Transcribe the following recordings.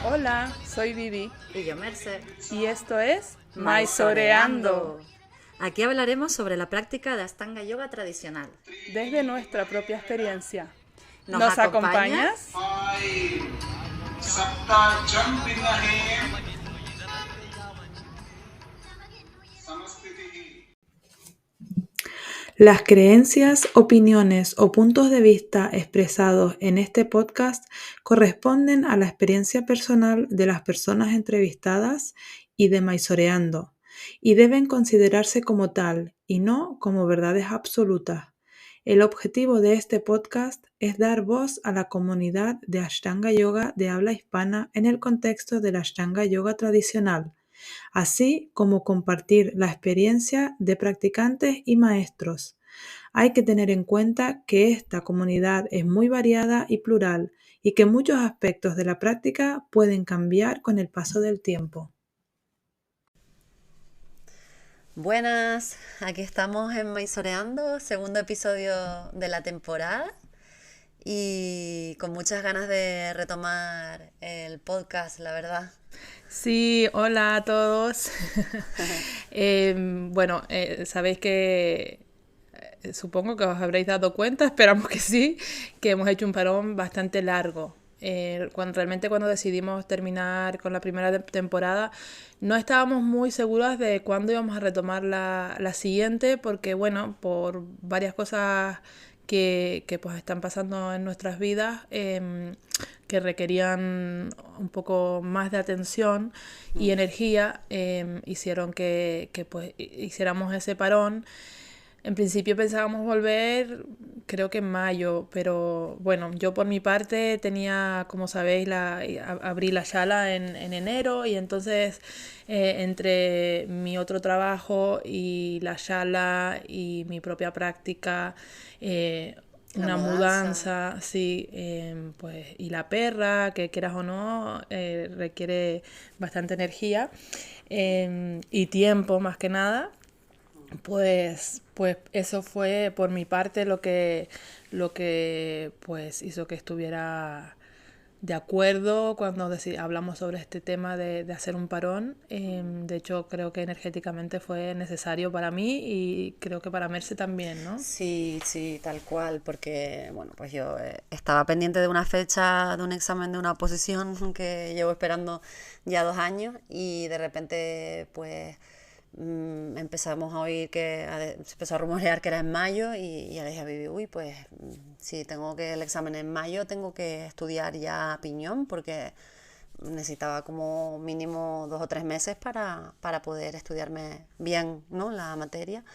Hola, soy Vivi Y yo, Merce. y esto es Maizoreando. Maizoreando, Aquí hablaremos sobre la práctica de Ashtanga Yoga tradicional. desde nuestra propia experiencia. ¿Nos ¿Nos acompaña? acompañas? Las creencias, opiniones o puntos de vista expresados en este podcast corresponden a la experiencia personal de las personas entrevistadas y de Maizoreando, y deben considerarse como tal y no como verdades absolutas. El objetivo de este podcast es dar voz a la comunidad de Ashtanga Yoga de habla hispana en el contexto del Ashtanga Yoga tradicional, así como compartir la experiencia de practicantes y maestros. Hay que tener en cuenta que esta comunidad es muy variada y plural y que muchos aspectos de la práctica pueden cambiar con el paso del tiempo. Buenas, aquí estamos en Maizoreando, segundo episodio de la temporada y con muchas ganas de retomar el podcast, la verdad. Sí, hola a todos. Sabéis que supongo que os habréis dado cuenta, esperamos que sí, que hemos hecho un parón bastante largo. Cuando decidimos terminar con la primera temporada, no estábamos muy seguras de cuándo íbamos a retomar la siguiente, porque bueno, por varias cosas que pues están pasando en nuestras vidas, que requerían un poco más de atención y energía, hicieron que pues hiciéramos ese parón. En principio pensábamos volver, creo que en mayo, pero bueno, yo por mi parte tenía, como sabéis, abrí la Shala en enero, y entonces entre mi otro trabajo y la Shala y mi propia práctica, La una mudanza. mudanza, sí, pues, y la perra, que quieras o no, requiere bastante energía y tiempo más que nada. Pues eso fue por mi parte lo que pues hizo que estuviera de acuerdo cuando hablamos sobre este tema de hacer un parón. De hecho, creo que energéticamente fue necesario para mí y creo que para Merce también, ¿no? Sí, sí, tal cual, porque bueno, pues yo estaba pendiente de una fecha de un examen de una oposición que llevo esperando ya 2 años y de repente pues empezamos a oír se empezó a rumorear que era en mayo y ya le dije a Vivi, uy, pues si tengo que el examen en mayo tengo que estudiar ya a piñón porque necesitaba como mínimo 2 o 3 meses para poder estudiarme bien, ¿no? La materia.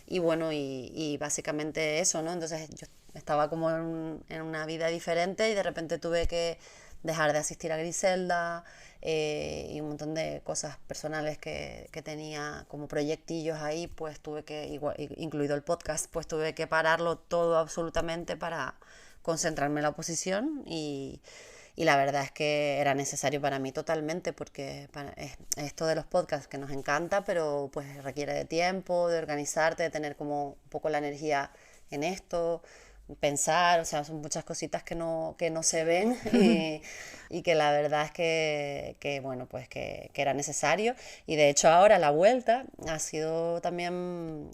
Y bueno, y básicamente eso, ¿no? Entonces yo estaba como en una vida diferente y de repente tuve que dejar de asistir a Griselda y un montón de cosas personales que tenía como proyectillos ahí, pues tuve que, incluido el podcast, pues tuve que pararlo todo absolutamente para concentrarme en la oposición y la verdad es que era necesario para mí totalmente porque esto de los podcasts que nos encanta, pero pues requiere de tiempo, de organizarte, de tener como un poco la energía en esto, pensar, o sea, son muchas cositas que no se ven y que la verdad es bueno, pues que era necesario. Y de hecho ahora la vuelta ha sido también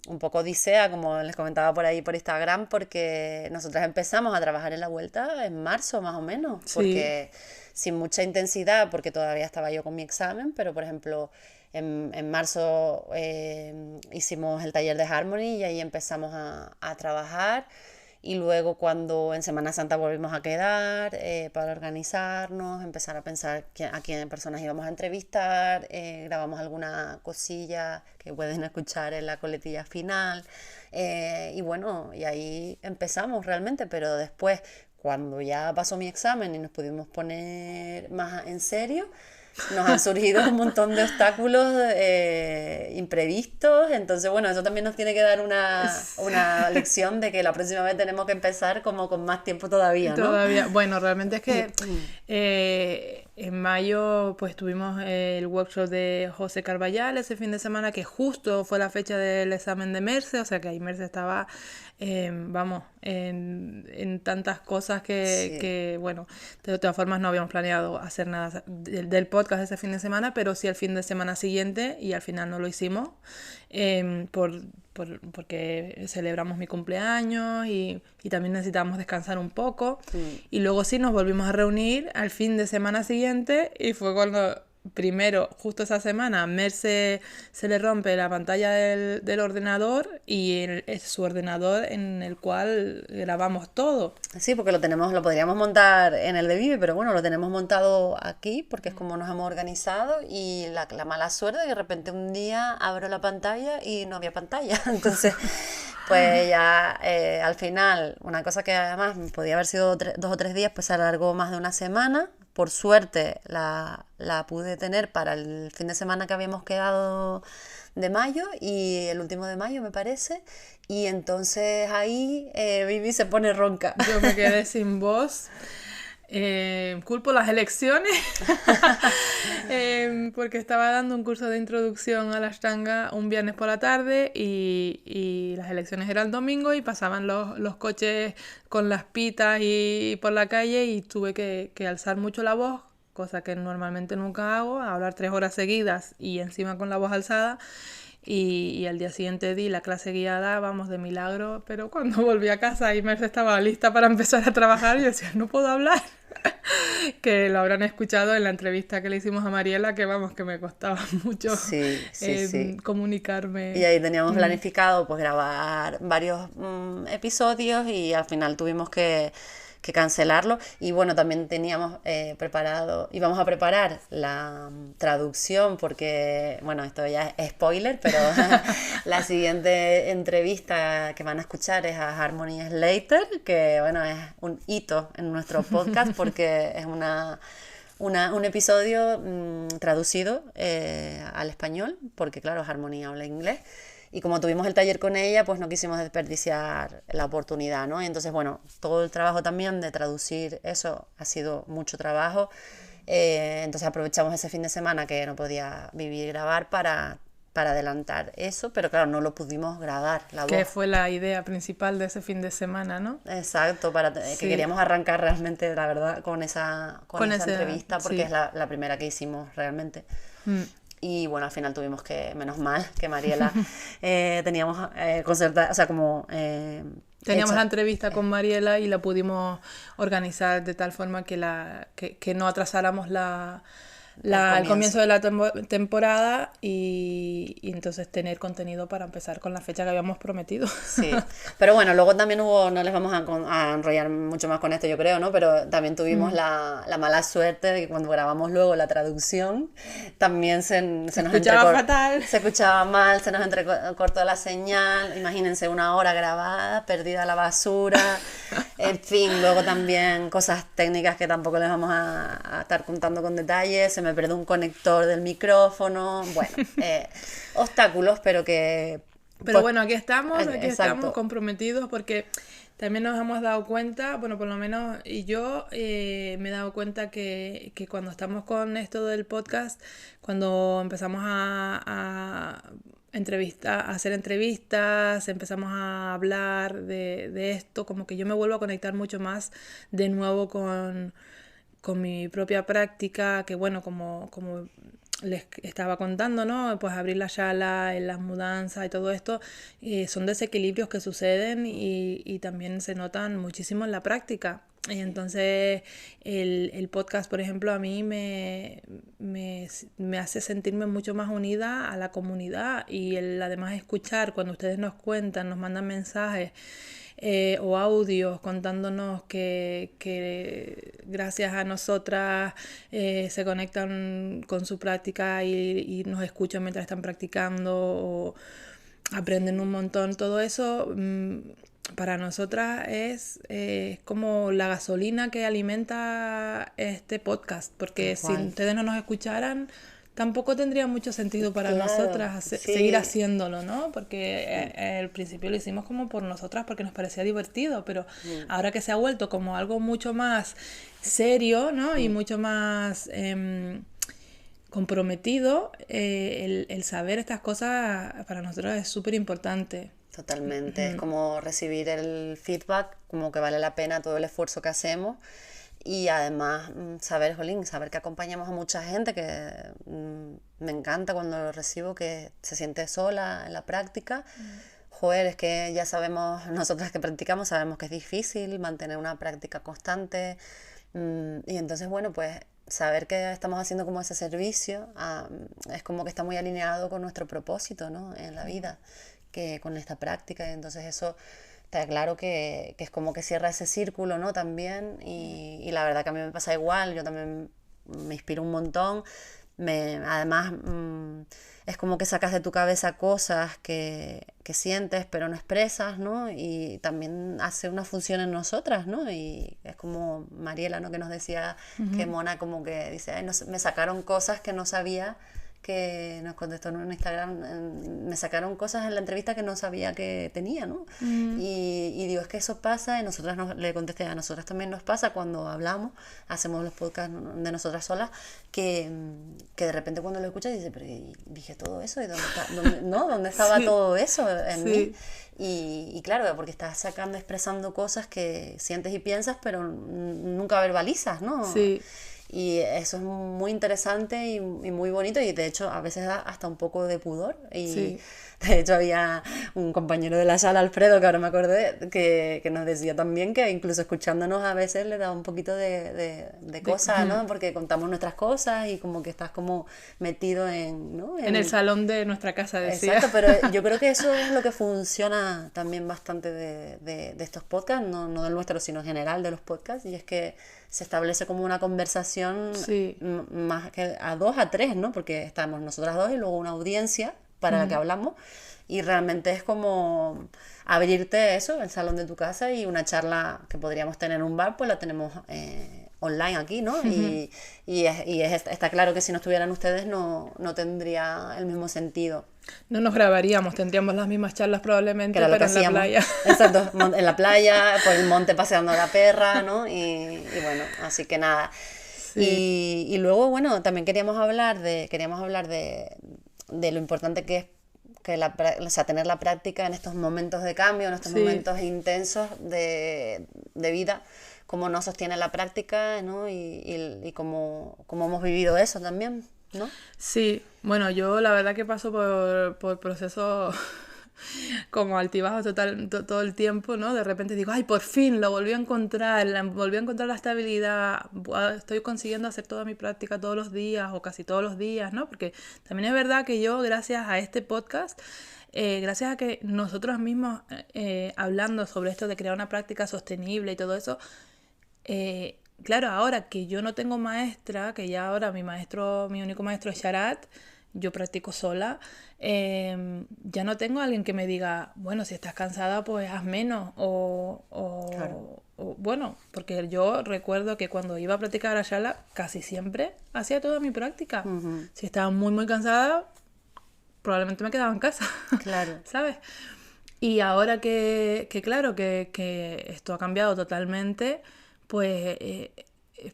un poco odisea, como les comentaba por ahí por Instagram, porque nosotras empezamos a trabajar en la vuelta en marzo más o menos, Sí, porque sin mucha intensidad, porque todavía estaba yo con mi examen, pero por ejemplo en marzo hicimos el taller de Harmony y ahí empezamos a trabajar y luego cuando en Semana Santa volvimos a quedar para organizarnos, empezar a pensar a quién personas íbamos a entrevistar, grabamos alguna cosilla que pueden escuchar en la coletilla final y bueno, y ahí empezamos realmente, pero después cuando ya pasó mi examen y nos pudimos poner más en serio, nos han surgido un montón de obstáculos imprevistos, entonces bueno, eso también nos tiene que dar una lección de que la próxima vez tenemos que empezar como con más tiempo todavía, ¿no? todavía. Bueno, realmente es que En mayo pues tuvimos el workshop de José Carballal ese fin de semana, que justo fue la fecha del examen de Merce, o sea que ahí Merce estaba, vamos, en tantas cosas Sí. bueno, de todas formas no habíamos planeado hacer nada del podcast ese fin de semana, pero sí el fin de semana siguiente y al final no lo hicimos porque celebramos mi cumpleaños y también necesitábamos descansar un poco. Y luego sí nos volvimos a reunir al fin de semana siguiente y fue cuando primero, justo esa semana, a Merce se le rompe la pantalla del ordenador y es su ordenador en el cual grabamos todo. Sí, porque lo podríamos montar en el de Vive, pero bueno, lo tenemos montado aquí porque es como nos hemos organizado y la mala suerte de que de repente un día abro la pantalla y no había pantalla. Entonces, pues ya al final, una cosa que además podía haber sido 2 o 3 días, pues se alargó más de una semana. Por suerte la pude tener para el fin de semana que habíamos quedado de mayo y el último de mayo me parece. Y entonces ahí Vivi se pone ronca. Yo me quedé sin voz. Culpo las elecciones porque estaba dando un curso de introducción a la Ashtanga un viernes por la tarde y las elecciones eran el domingo y pasaban los coches con las pitas y por la calle y tuve que alzar mucho la voz, cosa que normalmente nunca hago, hablar 3 horas seguidas y encima con la voz alzada. Y al día siguiente di la clase guiada, vamos, de milagro, pero cuando volví a casa y Merce estaba lista para empezar a trabajar, yo decía, no puedo hablar. Que lo habrán escuchado en la entrevista que le hicimos a Mariela, que vamos, que me costaba mucho Sí, sí, sí. Y comunicarme. ahí teníamos planificado pues grabar varios episodios y al final tuvimos que cancelarlo. Y bueno, también teníamos íbamos a preparar la traducción porque, bueno, esto ya es spoiler, pero la siguiente entrevista que van a escuchar es a Harmony Slater, que bueno, es un hito en nuestro podcast porque es un episodio traducido al español, porque claro, Harmony habla inglés. Y como tuvimos el taller con ella, pues no quisimos desperdiciar la oportunidad, ¿no? Y entonces, bueno, todo el trabajo también de traducir eso ha sido mucho trabajo. Entonces aprovechamos ese fin de semana que no podía vivir y grabar para adelantar eso, pero claro, no lo pudimos grabar, la Que voz. fue la idea principal de ese fin de semana, ¿no? Exacto, que Sí, queríamos arrancar realmente, la verdad, con con esa ese, entrevista, porque es sí. la primera que hicimos realmente. Mm. Y bueno, al final tuvimos que, menos mal, que Mariela teníamos concertada, o sea, como Teníamos la hecha. entrevista con Mariela y la pudimos organizar de tal forma que no atrasáramos El el comienzo comienzo. de la temporada y entonces tener contenido para empezar con la fecha que habíamos prometido. Sí, pero bueno, luego también no les vamos a enrollar mucho más con esto, yo creo, ¿no? Pero también tuvimos la mala suerte de que cuando grabamos luego la traducción, también Se se nos escuchaba fatal. se escuchaba mal, se nos entrecortó la señal, imagínense 1 hora grabada, perdida a la basura, en fin, luego también cosas técnicas que tampoco les vamos a estar contando con detalles, se me perdió un conector del micrófono, bueno, obstáculos, pero que Pero pues bueno, aquí estamos exacto. comprometidos porque también nos hemos dado cuenta, bueno, por lo menos y yo me he dado cuenta que cuando estamos con esto del podcast, cuando empezamos a hacer entrevistas, empezamos a hablar de esto, como que yo me vuelvo a conectar mucho más de nuevo con mi propia práctica, que bueno, como les estaba contando, ¿no? Pues abrir la sala, en las mudanzas y todo esto, son desequilibrios que suceden y también se notan muchísimo en la práctica. Y entonces el podcast, por ejemplo, a mí me hace sentirme mucho más unida a la comunidad y además escuchar cuando ustedes nos cuentan, nos mandan mensajes o audios contándonos que gracias a nosotras se conectan con su práctica y nos escuchan mientras están practicando o aprenden un montón. Todo eso para nosotras es como la gasolina que alimenta este podcast, Tal porque si cual. ustedes no nos escucharan tampoco tendría mucho sentido para Claro, nosotras sí. seguir haciéndolo, ¿no? Porque al principio lo hicimos como por nosotras porque nos parecía divertido, pero ahora que se ha vuelto como algo mucho más serio, ¿no? Y mucho más comprometido, el saber estas cosas para nosotros es súper importante. Totalmente, es como recibir el feedback, como que vale la pena todo el esfuerzo que hacemos y además saber, jolín, saber que acompañamos a mucha gente, que me encanta cuando lo recibo, que se siente sola en la práctica. Joder, es que ya sabemos, nosotras que practicamos sabemos que es difícil mantener una práctica constante y entonces, bueno, pues saber que estamos haciendo como ese servicio es como que está muy alineado con nuestro propósito, ¿no? En la vida, que con esta práctica, y entonces eso está claro que es como que cierra ese círculo, ¿no? También, y la verdad que a mí me pasa igual, yo también me inspiro un montón, además es como que sacas de tu cabeza cosas que sientes pero no expresas, ¿no? Y también hace una función en nosotras, ¿no? Y es como Mariela, ¿no? Que nos decía que Mona como que dice, ay, no sé, me sacaron cosas que no sabía, que nos contestó en un Instagram, me sacaron cosas en la entrevista que no sabía que tenía, ¿no? Y digo, es que eso pasa, y nosotras le contesté, a nosotras también nos pasa cuando hablamos, hacemos los podcasts de nosotras solas, que de repente cuando lo escuchas dices, pero dije todo eso, ¿y dónde está, ¿dónde estaba Sí. todo eso en mí? Sí. Y claro, porque estás sacando, expresando cosas que sientes y piensas, pero nunca verbalizas, ¿no? Sí. Y eso es muy interesante y muy bonito, y de hecho a veces da hasta un poco de pudor. Y Sí. de hecho había un compañero de la sala, Alfredo, que ahora me acordé, que nos decía también que incluso escuchándonos a veces le da un poquito de cosa, ¿no? Porque contamos nuestras cosas y como que estás como metido en, ¿no? En el salón de nuestra casa, decía. Exacto, pero yo creo que eso es lo que funciona también bastante de estos podcasts, no del nuestro, sino en general de los podcasts, y es que se establece como una conversación Sí. más que a dos, a tres, ¿no? Porque estamos nosotras dos y luego una audiencia para la que hablamos, y realmente es como abrirte eso, el salón de tu casa, y una charla que podríamos tener en un bar, pues la tenemos online aquí, ¿no? Está claro que si no estuvieran ustedes no tendría el mismo sentido. No nos grabaríamos, tendríamos las mismas charlas probablemente, Que era lo que pero en la hacíamos. playa. Exacto, en la playa, por el monte paseando a la perra, ¿no? Y bueno, así que nada. Sí. Y luego, bueno, también queríamos hablar de lo importante que es o sea, tener la práctica en estos momentos de cambio, en estos Sí. momentos intensos de vida, cómo nos sostiene la práctica, ¿no? Y cómo hemos vivido eso también, ¿no? Sí, bueno, yo la verdad que paso por procesos como altibajos todo el tiempo, ¿no? De repente digo, ay, por fin lo volví a encontrar, volví a encontrar la estabilidad, estoy consiguiendo hacer toda mi práctica todos los días o casi todos los días, ¿no? Porque también es verdad que yo, gracias a este podcast, gracias a que nosotros mismos hablando sobre esto de crear una práctica sostenible y todo eso, claro, ahora que yo no tengo maestra, que ya ahora mi único maestro es Sharat, yo practico sola, ya no tengo a alguien que me diga, bueno, si estás cansada, pues haz menos. Claro. Bueno, porque yo recuerdo que cuando iba a practicar a Shala, casi siempre hacía toda mi práctica. Si estaba muy, muy cansada, probablemente me quedaba en casa. Claro. ¿Sabes? Y ahora claro, que esto ha cambiado totalmente, pues,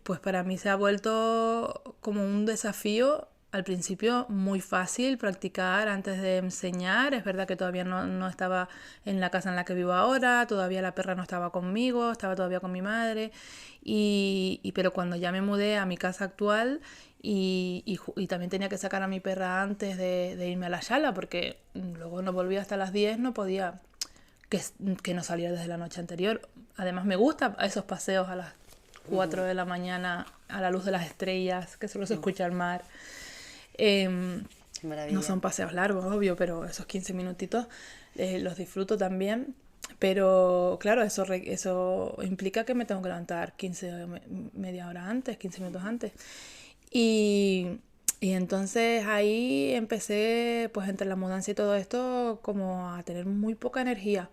pues para mí se ha vuelto como un desafío. Al principio muy fácil practicar antes de enseñar. Es verdad que todavía no estaba en la casa en la que vivo ahora, todavía la perra no estaba conmigo, estaba todavía con mi madre. Pero cuando ya me mudé a mi casa actual y también tenía que sacar a mi perra antes de irme a la sala, porque luego no volvía hasta las 10, no podía que no saliera desde la noche anterior. Además me gustan esos paseos a las 4 de la mañana a la luz de las estrellas, que solo se escucha el mar. Qué No maravilla. son paseos largos, obvio, pero esos 15 minutitos los disfruto también. Pero claro, eso implica que me tengo que levantar 15 minutos antes. Y entonces ahí empecé, pues entre la mudanza y todo esto, como a tener muy poca energía.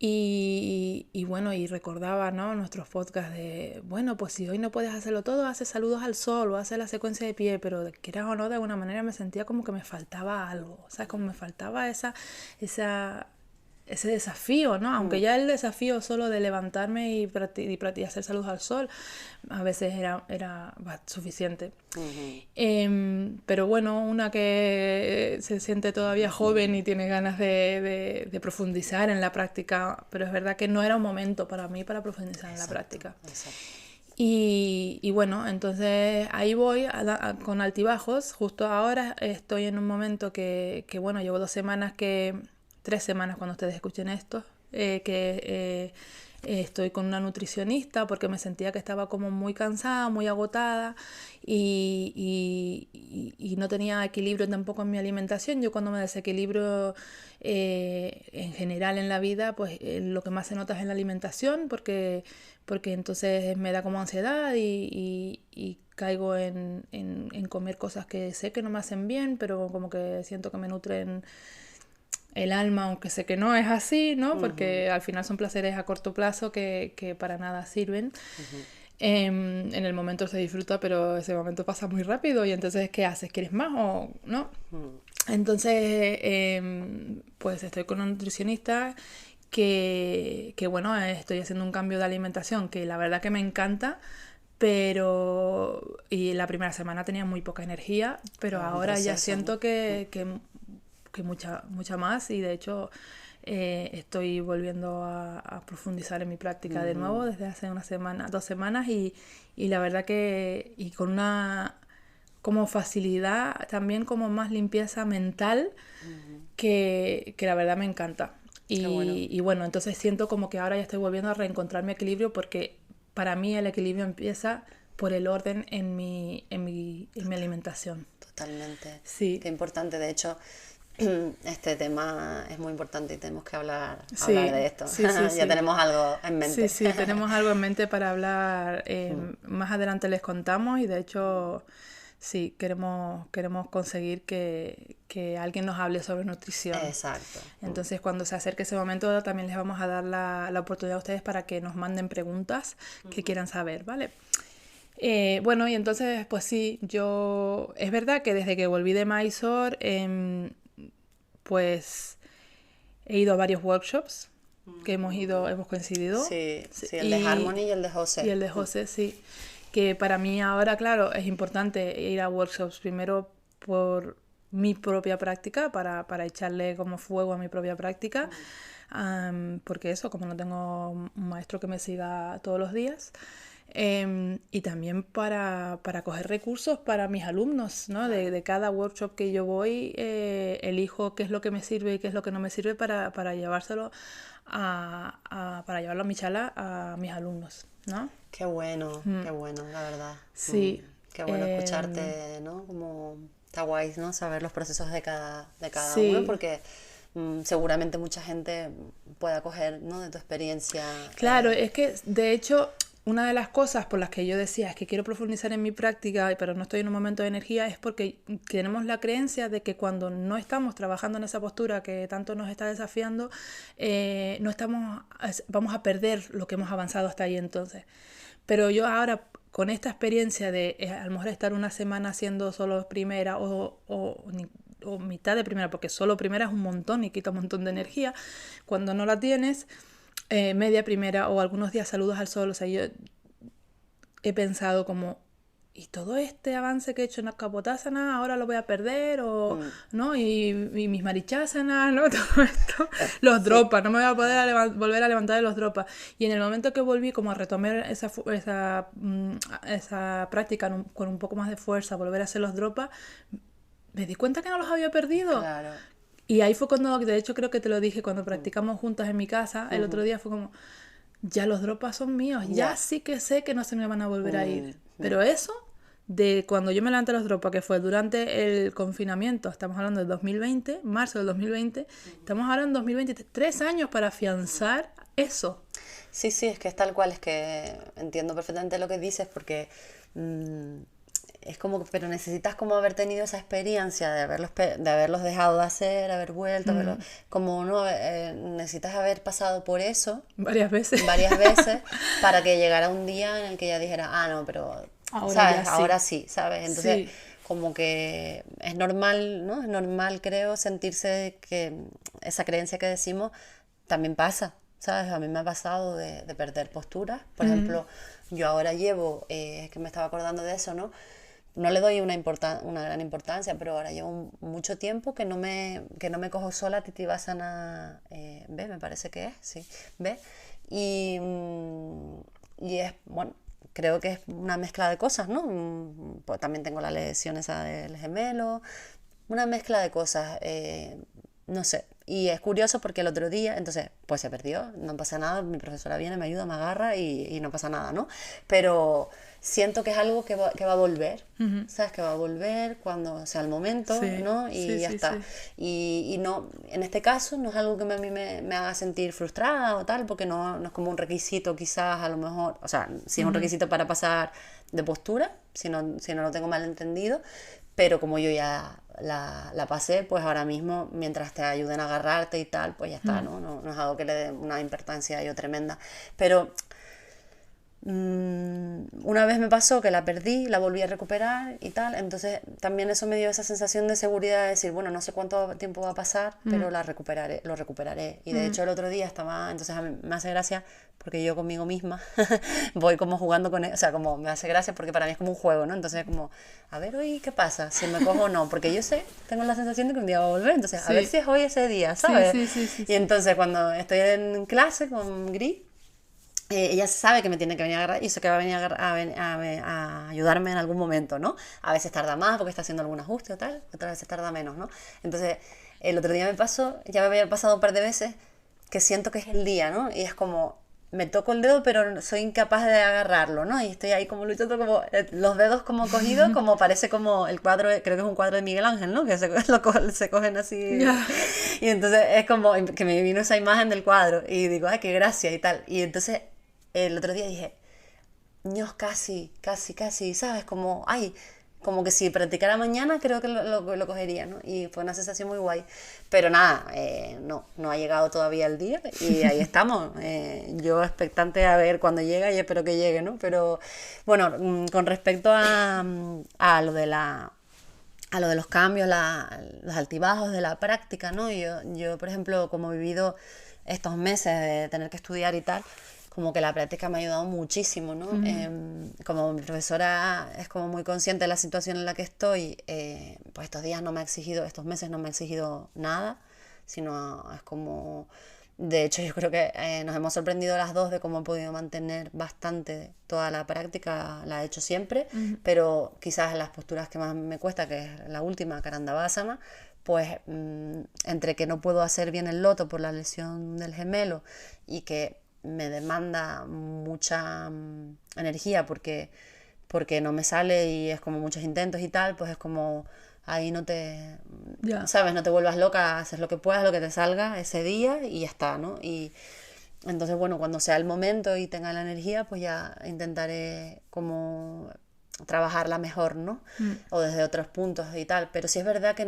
Y bueno, y recordaba, ¿no? Nuestros podcasts de, bueno, pues si hoy no puedes hacerlo todo, haces saludos al sol o haces la secuencia de pie, pero quieras o no, de alguna manera me sentía como que me faltaba algo, o sea, como me faltaba ese desafío, ¿no? Aunque ya el desafío solo de levantarme y hacer saludos al sol a veces era suficiente. Pero bueno, una que se siente todavía joven y tiene ganas de profundizar en la práctica, pero es verdad que no era un momento para mí para profundizar en la práctica. Exacto. Y bueno, entonces ahí voy con altibajos. Justo ahora estoy en un momento que bueno, llevo 3 semanas cuando ustedes escuchen esto, estoy con una nutricionista porque me sentía que estaba como muy cansada, muy agotada y no tenía equilibrio tampoco en mi alimentación. Yo cuando me desequilibro en general en la vida, pues lo que más se nota es en la alimentación porque entonces me da como ansiedad y caigo en comer cosas que sé que no me hacen bien, pero como que siento que me nutren el alma, aunque sé que no es así, ¿no? Porque al final son placeres a corto plazo que para nada sirven. En el momento se disfruta, pero ese momento pasa muy rápido y entonces, ¿qué haces? ¿Quieres más o no? Entonces, pues estoy con un nutricionista que bueno, estoy haciendo un cambio de alimentación que la verdad que me encanta, pero y la primera semana tenía muy poca energía, pero ahora ya siento que mucha más y de hecho estoy volviendo a profundizar en mi práctica de nuevo desde hace 2 semanas y la verdad que y con una como facilidad, también como más limpieza mental que la verdad me encanta. Y bueno, entonces siento como que ahora ya estoy volviendo a reencontrar mi equilibrio porque para mí el equilibrio empieza por el orden en mi alimentación. Totalmente. Sí. Qué importante. De hecho, este tema es muy importante y tenemos que hablar Sí, de esto. sí, Ya tenemos algo en mente. Sí, tenemos algo en mente para hablar. Más adelante les contamos y de hecho, sí, queremos conseguir que alguien nos hable sobre nutrición. Exacto. Entonces, cuando se acerque ese momento, también les vamos a dar la oportunidad a ustedes para que nos manden preguntas que quieran saber, ¿vale? Bueno, y entonces, pues sí, es verdad que desde que volví de Mysore, pues he ido a varios workshops que hemos coincidido. Sí, el de Harmony y el de José. Y el de José, sí. Que para mí ahora, claro, es importante ir a workshops primero por mi propia práctica, para echarle como fuego a mi propia práctica. Porque eso, como no tengo un maestro que me siga todos los días. Y también para coger recursos para mis alumnos, ¿no? De cada workshop que yo voy, elijo qué es lo que me sirve y qué es lo que no me sirve para llevárselo para llevarlo a mi charla a mis alumnos, ¿no? Qué bueno, la verdad. Sí. Qué bueno escucharte, ¿no? Como está guay, ¿no? Saber los procesos de cada Sí. uno, porque seguramente mucha gente pueda coger, ¿no? De tu experiencia. Claro, es que de hecho una de las cosas por las que yo decía es que quiero profundizar en mi práctica, pero no estoy en un momento de energía, es porque tenemos la creencia de que cuando no estamos trabajando en esa postura que tanto nos está desafiando, vamos a perder lo que hemos avanzado hasta ahí entonces. Pero yo ahora, con esta experiencia de a lo mejor estar una semana haciendo solo primera o mitad de primera, porque solo primera es un montón y quita un montón de energía, cuando no la tienes, media primera o algunos días saludos al sol, o sea, yo he pensado como, ¿y todo este avance que he hecho en la Kapotasana ahora lo voy a perder? ¿No? Y mis marichasanas, ¿no? Todo esto, los dropas, no me voy a poder volver a levantar de los dropas. Y en el momento que volví como a retomar esa práctica con un poco más de fuerza, volver a hacer los dropas, me di cuenta que no los había perdido. Claro. Y ahí fue cuando, de hecho creo que te lo dije, cuando practicamos juntas en mi casa, el otro día fue como, ya los dropas son míos, ya sí que sé que no se me van a volver a ir. Pero eso, de cuando yo me levanté los dropas, que fue durante el confinamiento, estamos hablando del 2020, marzo del 2020, estamos ahora en 2023, 3 años para afianzar eso. Sí, es que es tal cual, es que entiendo perfectamente lo que dices, porque es como, pero necesitas como haber tenido esa experiencia de haberlos dejado de hacer, haber vuelto, como no, necesitas haber pasado por eso Varias veces. varias veces para que llegara un día en el que ella dijera, ah, no, pero, Ahora ¿sabes? ya sí. Ahora sí, ¿sabes? Entonces, Sí. como que es normal, ¿no? Es normal, creo, sentirse que esa creencia que decimos también pasa, ¿sabes? A mí me ha pasado de perder posturas. Por ejemplo, yo ahora llevo, es que me estaba acordando de eso, ¿no? No le doy una gran importancia, pero ahora llevo mucho tiempo que no me cojo sola Tittivasana B, me parece que es, sí, B. Y, y es, bueno, creo que es una mezcla de cosas, ¿no? Pues también tengo la lesión esa del gemelo, una mezcla de cosas, no sé. Y es curioso porque el otro día, entonces, pues se perdió, no pasa nada, mi profesora viene, me ayuda, me agarra y no pasa nada, ¿no? Pero siento que es algo que va a volver, ¿sabes? Que va a volver cuando sea el momento, Sí, ¿no? sí, Y ya sí, está. sí. Y no, en este caso no es algo que a mí me haga sentir frustrada o tal, porque no es como un requisito quizás a lo mejor, o sea, sí es un requisito para pasar de postura, si no lo tengo mal entendido, pero como yo ya la pasé, pues ahora mismo, mientras te ayuden a agarrarte y tal, pues ya está, ¿no? No es algo que le dé una importancia yo tremenda. Pero una vez me pasó que la perdí, la volví a recuperar y tal, entonces también eso me dio esa sensación de seguridad de decir, bueno, no sé cuánto tiempo va a pasar, pero la recuperaré, lo recuperaré. Y de hecho el otro día estaba, entonces a mí me hace gracia porque yo conmigo misma voy como jugando con él, o sea, como me hace gracia porque para mí es como un juego, ¿no? Entonces es como, a ver hoy qué pasa, si me cojo o no, porque yo sé, tengo la sensación de que un día va a volver, entonces a ver Sí, si es hoy ese día, sí, ¿sabes? sí, sí, sí, Y sí. entonces cuando estoy en clase con Gris, ella sabe que me tiene que venir a agarrar y sé que va a venir a ayudarme en algún momento, ¿no? A veces tarda más porque está haciendo algún ajuste o tal, otras veces tarda menos, ¿no? Entonces, el otro día me pasó, ya me había pasado un par de veces, que siento que es el día, ¿no? Y es como, me toco el dedo pero soy incapaz de agarrarlo, ¿no? Y estoy ahí como luchando, como los dedos como cogidos, como parece como el cuadro, creo que es un cuadro de Miguel Ángel, ¿no? Que se cogen así. Ya. Y entonces es como que me vino esa imagen del cuadro y digo, ay, qué gracia y tal. Y entonces el otro día dije, Dios, casi, ¿sabes? Como, ay, como que si practicara mañana creo que lo cogería, ¿no? Y fue una sensación muy guay. Pero nada, no ha llegado todavía el día y ahí estamos. Yo expectante a ver cuándo llega y espero que llegue, ¿no? Pero bueno, con respecto a lo de a lo de los cambios, los altibajos de la práctica, ¿no? Yo, por ejemplo, como he vivido estos meses de tener que estudiar y tal, como que la práctica me ha ayudado muchísimo, ¿no? Como mi profesora es como muy consciente de la situación en la que estoy, pues estos días no me ha exigido, estos meses no me ha exigido nada, sino es como... De hecho, yo creo que nos hemos sorprendido las dos de cómo he podido mantener bastante toda la práctica, la he hecho siempre, pero quizás en las posturas que más me cuesta, que es la última, Karandavasana, pues entre que no puedo hacer bien el loto por la lesión del gemelo y que me demanda mucha energía porque no me sale y es como muchos intentos y tal, pues es como ahí no te, Ya. ¿sabes? No te vuelvas loca, haces lo que puedas, lo que te salga ese día y ya está, ¿no? Y entonces, bueno, cuando sea el momento y tenga la energía, pues ya intentaré como trabajarla mejor, ¿no? O desde otros puntos y tal. Pero sí es verdad que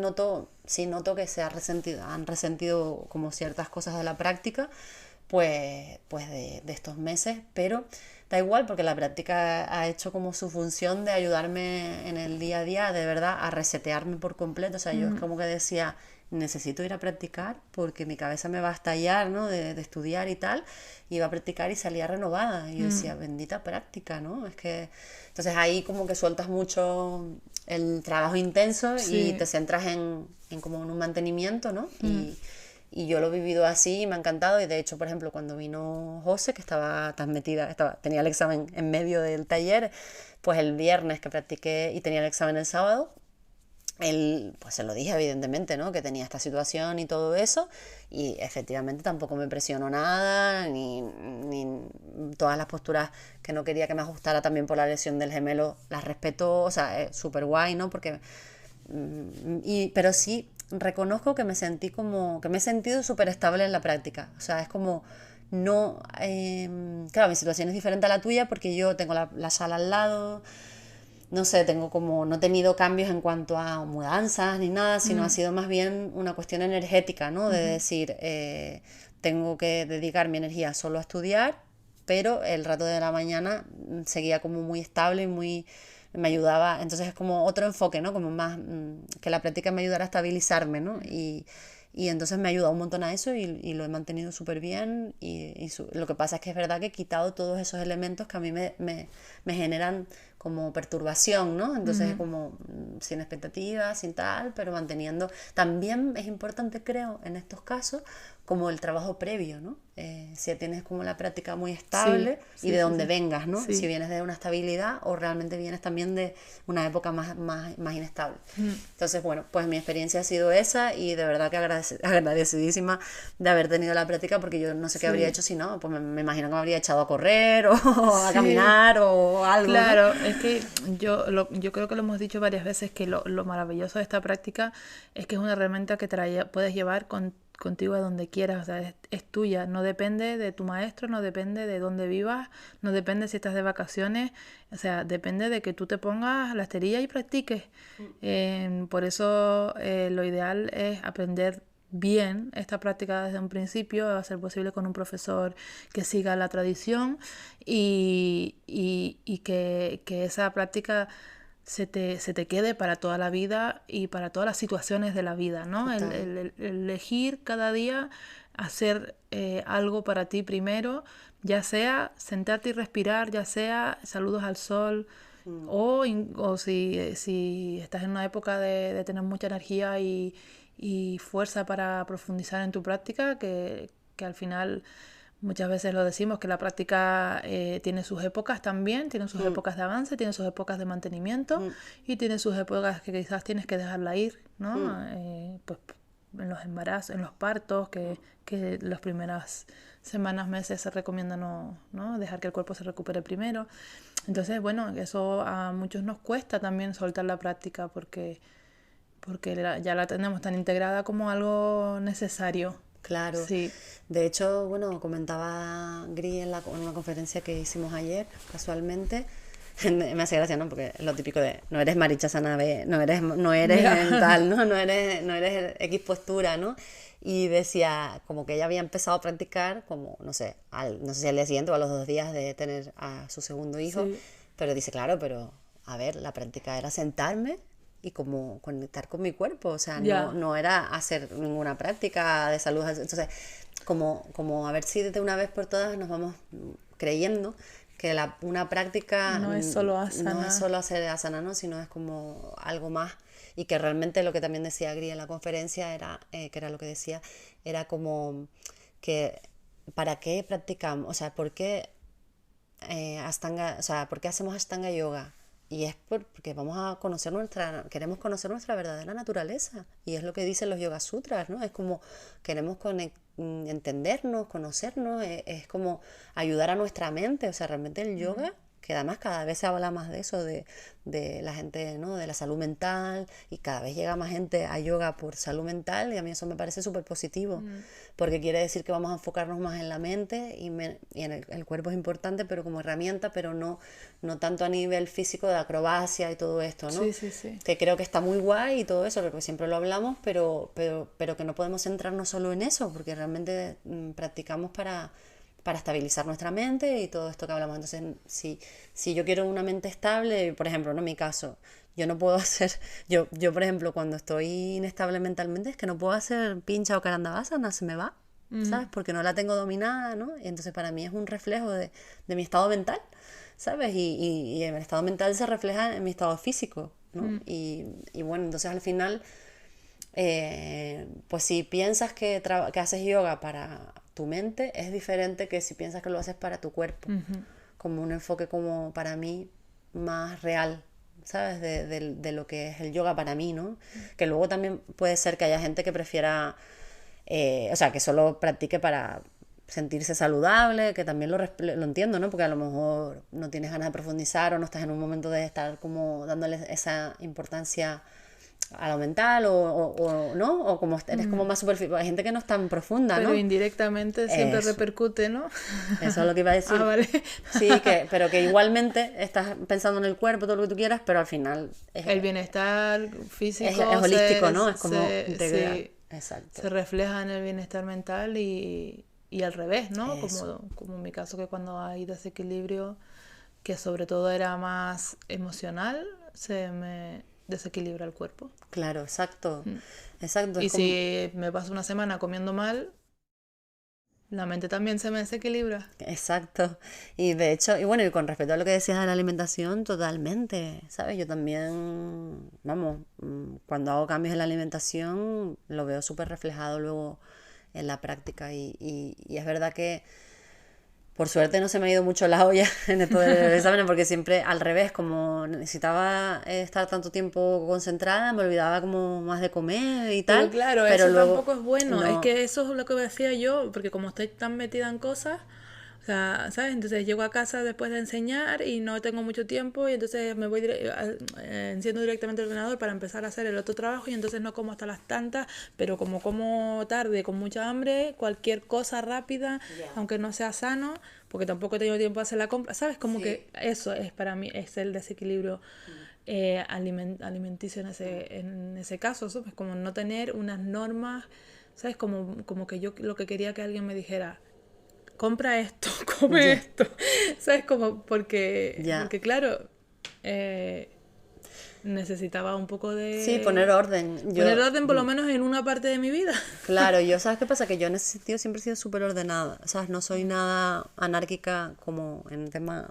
sí noto que han resentido como ciertas cosas de la práctica, pues de estos meses, pero da igual porque la práctica ha hecho como su función de ayudarme en el día a día, de verdad, a resetearme por completo. O sea, yo es como que decía, necesito ir a practicar porque mi cabeza me va a estallar, ¿no? De estudiar y tal. Iba a practicar y salía renovada. Y yo decía, bendita práctica, ¿no? Es que... Entonces ahí como que sueltas mucho el trabajo intenso y te Sí. centras en como en un mantenimiento, ¿no? Y yo lo he vivido así y me ha encantado. Y de hecho, por ejemplo, cuando vino José, que estaba tan metida, tenía el examen en medio del taller, pues el viernes que practiqué y tenía el examen el sábado, él, pues se lo dije evidentemente, ¿no? Que tenía esta situación y todo eso. Y efectivamente tampoco me presionó nada, ni todas las posturas que no quería que me ajustara también por la lesión del gemelo, las respetó. O sea, es súper guay, ¿no? Porque pero sí reconozco que que me he sentido súper estable en la práctica. O sea, es como no, claro, mi situación es diferente a la tuya porque yo tengo la sala al lado, no sé, tengo como, no he tenido cambios en cuanto a mudanzas ni nada, sino ha sido más bien una cuestión energética, ¿no? De decir, tengo que dedicar mi energía solo a estudiar, pero el rato de la mañana seguía como muy estable y muy, me ayudaba, entonces es como otro enfoque, ¿no? Como más, que la práctica me ayudara a estabilizarme, ¿no? Y entonces me ha ayudado un montón a eso y lo he mantenido súper bien lo que pasa es que es verdad que he quitado todos esos elementos que a mí me generan como perturbación, ¿no? Entonces es como sin expectativas, sin tal, pero manteniendo. También es importante, creo, en estos casos, como el trabajo previo, ¿no? Si tienes como la práctica muy Sí, estable y sí, de sí, dónde sí. vengas, ¿no? Si Sí. vienes de una estabilidad o realmente vienes también de una época más inestable. Entonces, bueno, pues mi experiencia ha sido esa y de verdad que agradecidísima de haber tenido la práctica porque yo no sé qué habría Sí. hecho si no, pues me imagino que me habría echado a correr o a Sí. caminar o algo, ¿no? Claro, es que yo creo que lo hemos dicho varias veces que lo maravilloso de esta práctica es que es una herramienta que puedes llevar contigo a donde quieras, o sea, es tuya, no depende de tu maestro, no depende de dónde vivas, no depende si estás de vacaciones, o sea, depende de que tú te pongas la esterilla y practiques. Por eso lo ideal es aprender bien esta práctica desde un principio, a ser posible con un profesor que siga la tradición y que esa práctica se te quede para toda la vida y para todas las situaciones de la vida, ¿no? Total. El elegir cada día hacer algo para ti primero, ya sea sentarte y respirar, ya sea saludos al sol, o si estás en una época de tener mucha energía y fuerza para profundizar en tu práctica, que al final muchas veces lo decimos, que la práctica tiene sus épocas también, tiene sus épocas de avance, tiene sus épocas de mantenimiento y tiene sus épocas que quizás tienes que dejarla ir, ¿no? Pues en los embarazos, en los partos, que las primeras semanas, meses se recomienda no dejar que el cuerpo se recupere primero. Entonces, bueno, eso a muchos nos cuesta también soltar la práctica porque ya la tenemos tan integrada como algo necesario. Claro. Sí, De hecho, bueno, comentaba Gris en una conferencia que hicimos ayer, casualmente. Me hace gracia, ¿no? Porque es lo típico de no eres Maricha Sanabe, no eres ya. en tal, ¿no? No eres X postura, ¿no? Y decía como que ella había empezado a practicar como, no sé, no sé si al día siguiente o a los 2 días de tener a su segundo hijo, Sí, pero dice, claro, pero a ver, la práctica era sentarme y como conectar con mi cuerpo, o sea, no, ya. no era hacer ninguna práctica de salud, entonces como a ver si de una vez por todas nos vamos creyendo que una práctica No es solo no es asana. solo hacer asana, ¿no? Sino es como algo más y que realmente lo que también decía Gri en la conferencia era, que era lo que decía, era como que ¿para qué practicamos? O sea, ¿por qué Ashtanga, o sea, ¿por qué hacemos Ashtanga Yoga? Y es porque queremos conocer nuestra verdadera naturaleza. Y es lo que dicen los Yoga Sutras, ¿no? Es como queremos entendernos, conocernos, es como ayudar a nuestra mente. O sea, realmente el yoga, que además cada vez se habla más de eso, de la gente, ¿no? De la salud mental, y cada vez llega más gente a yoga por salud mental, y a mí eso me parece súper positivo, porque quiere decir que vamos a enfocarnos más en la mente y en el cuerpo es importante, pero como herramienta, pero no tanto a nivel físico de acrobacia y todo esto, ¿no? Sí, sí, sí. Que creo que está muy guay y todo eso, porque siempre lo hablamos, pero que no podemos centrarnos solo en eso, porque realmente practicamos para estabilizar nuestra mente y todo esto que hablamos. Entonces, si yo quiero una mente estable, por ejemplo, no en mi caso, yo no puedo hacer, yo por ejemplo, cuando estoy inestable mentalmente, es que no puedo hacer pincha o karandavasana, se me va, ¿sabes? Porque no la tengo dominada, ¿no? Y entonces para mí es un reflejo de mi estado mental, ¿sabes? Y el estado mental se refleja en mi estado físico, ¿no? Y bueno, entonces al final pues si piensas que haces yoga para tu mente, es diferente que si piensas que lo haces para tu cuerpo. Como un enfoque como para mí más real, ¿sabes? De lo que es el yoga para mí, ¿no? Que luego también puede ser que haya gente que prefiera, o sea, que solo practique para sentirse saludable, que también lo entiendo, ¿no? Porque a lo mejor no tienes ganas de profundizar o no estás en un momento de estar como dándole esa importancia a lo mental ¿no? O como eres como más superficial. Hay gente que no es tan profunda, Pero ¿no? indirectamente siempre Eso. repercute, ¿no? Eso es lo que iba a decir. Ah, vale. Sí, pero que igualmente estás pensando en el cuerpo, todo lo que tú quieras, pero al final El bienestar físico es holístico, ¿no? Es como integral. sí, Exacto. se refleja en el bienestar mental y al revés, ¿no? Eso. Como en mi caso, que cuando hay desequilibrio, que sobre todo era más emocional, se me desequilibra el cuerpo. Claro, exacto. Exacto. Es Y como. si me paso una semana comiendo mal, la mente también se me desequilibra. Exacto. Y de hecho, y bueno, y con respecto a lo que decías de la alimentación, totalmente, ¿sabes? Yo también, vamos, cuando hago cambios en la alimentación, lo veo súper reflejado luego en la práctica. Y es verdad que por suerte no se me ha ido mucho la olla en esto del examen, porque siempre al revés, como necesitaba estar tanto tiempo concentrada, me olvidaba como más de comer y Pero tal, claro, pero eso luego tampoco es bueno. Es no, que eso es lo que decía yo, porque como estoy tan metida en cosas, o sea, ¿sabes? Entonces llego a casa después de enseñar y no tengo mucho tiempo y entonces me voy enciendo directamente el ordenador para empezar a hacer el otro trabajo y entonces no como hasta las tantas, pero como tarde, con mucha hambre, cualquier cosa rápida, aunque no sea sano, porque tampoco he tenido tiempo de hacer la compra, ¿sabes? Como que eso es para mí, es el desequilibrio alimenticio en ese caso, ¿sabes? Como no tener unas normas, ¿sabes? Como que yo lo que quería que alguien me dijera, compra esto, come ya, esto, ¿sabes? ya. Porque claro, eh, necesitaba un poco Sí, poner de orden. poner Yo, orden por lo menos en una parte de mi vida. claro, yo, ¿sabes qué pasa? Que yo en ese sentido siempre he sido súper ordenada, ¿sabes? No soy nada anárquica como en el tema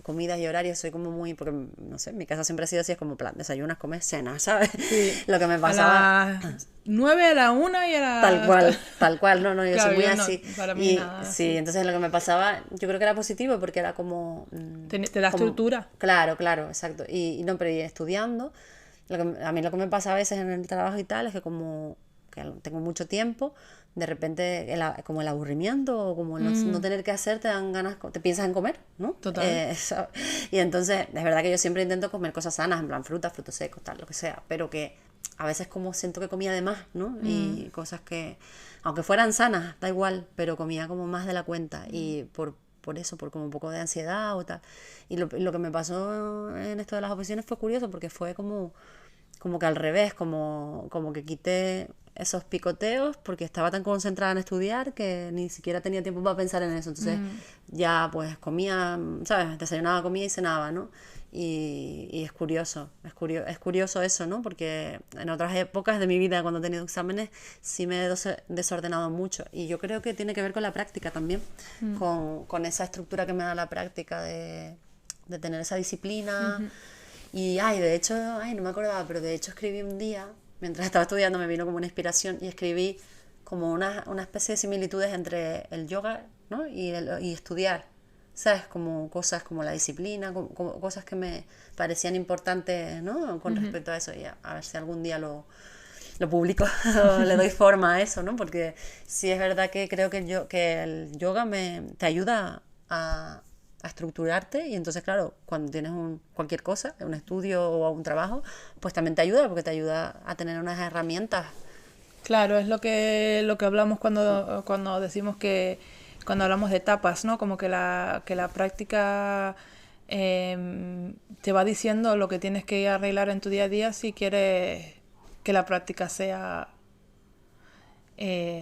comidas y horarios, soy como muy, porque, no sé, mi casa siempre ha sido así, es como plan, desayunas, comes, cenas, ¿sabes? Sí, Lo que me a pasaba, las 9, a la 1 y a las... tal cual, no, no, yo soy Claro, muy yo no, así. para mí Y nada sí, así. entonces lo que me pasaba, yo creo que era positivo porque era como, Te da estructura. claro, claro, exacto. Y no, pero y estudiando, a mí lo que me pasa a veces en el trabajo y tal es que como que tengo mucho tiempo, de repente como el aburrimiento o como no tener que hacer, te dan ganas, te piensas en comer, ¿no? Total. Y entonces, es verdad que yo siempre intento comer cosas sanas, en plan frutas, frutos secos, tal, lo que sea, pero que a veces como siento que comía de más, ¿no? Y cosas que, aunque fueran sanas, da igual, pero comía como más de la cuenta y por eso, por como un poco de ansiedad o tal. Y lo que me pasó en esto de las oposiciones fue curioso porque fue como que al revés, como que quité esos picoteos porque estaba tan concentrada en estudiar que ni siquiera tenía tiempo para pensar en eso. Entonces ya pues comía, ¿sabes? Desayunaba, comía y cenaba, ¿no? Y es curioso eso, ¿no? Porque en otras épocas de mi vida, cuando he tenido exámenes, sí me he desordenado mucho. Y yo creo que tiene que ver con la práctica también, con esa estructura que me da la práctica de tener esa disciplina. Y, de hecho, no me acordaba, pero de hecho escribí un día, mientras estaba estudiando me vino como una inspiración y escribí como una especie de similitudes entre el yoga, ¿no? y estudiar, ¿sabes? Como cosas como la disciplina, como cosas que me parecían importantes, ¿no? Con respecto a eso, y a ver si algún día lo publico, o le doy forma a eso, ¿no? Porque sí es verdad que creo que el yoga te ayuda a estructurarte y entonces, claro, cuando tienes cualquier cosa, un estudio o un trabajo, pues también te ayuda porque te ayuda a tener unas herramientas. Claro, es lo que hablamos cuando decimos cuando hablamos de etapas, ¿no? Como que la práctica te va diciendo lo que tienes que arreglar en tu día a día si quieres que la práctica sea